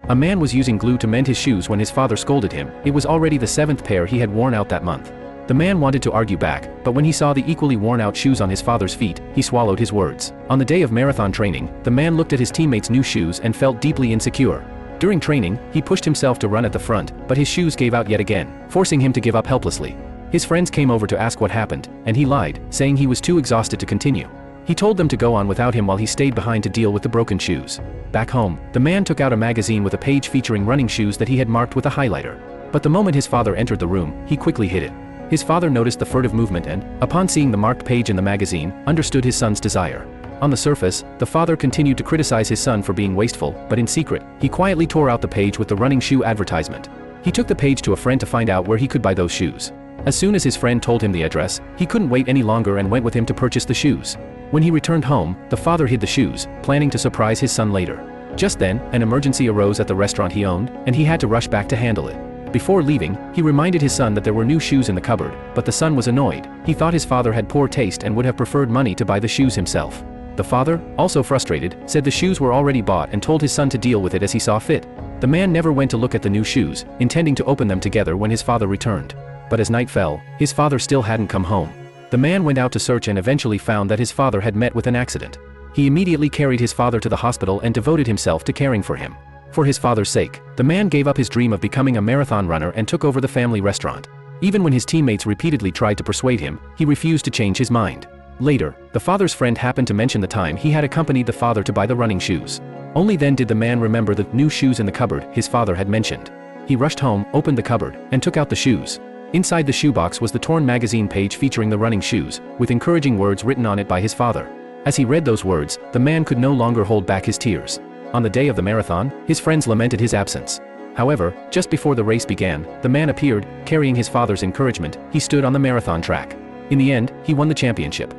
A man was using glue to mend his shoes when his father scolded him. It was already the 7th pair he had worn out that month. The man wanted to argue back, but when he saw the equally worn out shoes on his father's feet, he swallowed his words. On the day of marathon training, the man looked at his teammates' new shoes and felt deeply insecure. During training, he pushed himself to run at the front, but his shoes gave out yet again, forcing him to give up helplessly. His friends came over to ask what happened, and he lied, saying he was too exhausted to continue. He told them to go on without him while he stayed behind to deal with the broken shoes. Back home, the man took out a magazine with a page featuring running shoes that he had marked with a highlighter. But the moment his father entered the room, he quickly hid it. His father noticed the furtive movement and, upon seeing the marked page in the magazine, understood his son's desire. On the surface, the father continued to criticize his son for being wasteful, but in secret, he quietly tore out the page with the running shoe advertisement. He took the page to a friend to find out where he could buy those shoes. As soon as his friend told him the address, he couldn't wait any longer and went with him to purchase the shoes. When he returned home, the father hid the shoes, planning to surprise his son later. Just then, an emergency arose at the restaurant he owned, and he had to rush back to handle it. Before leaving, he reminded his son that there were new shoes in the cupboard, but the son was annoyed. He thought his father had poor taste and would have preferred money to buy the shoes himself. The father, also frustrated, said the shoes were already bought and told his son to deal with it as he saw fit. The man never went to look at the new shoes, intending to open them together when his father returned. But as night fell, his father still hadn't come home. The man went out to search and eventually found that his father had met with an accident. He immediately carried his father to the hospital and devoted himself to caring for him. For his father's sake, the man gave up his dream of becoming a marathon runner and took over the family restaurant. Even when his teammates repeatedly tried to persuade him, he refused to change his mind. Later, the father's friend happened to mention the time he had accompanied the father to buy the running shoes. Only then did the man remember the new shoes in the cupboard his father had mentioned. He rushed home, opened the cupboard, and took out the shoes. Inside the shoebox was the torn magazine page featuring the running shoes, with encouraging words written on it by his father. As he read those words, the man could no longer hold back his tears. On the day of the marathon, his friends lamented his absence. However, just before the race began, the man appeared, carrying his father's encouragement. He stood on the marathon track. In the end, he won the championship.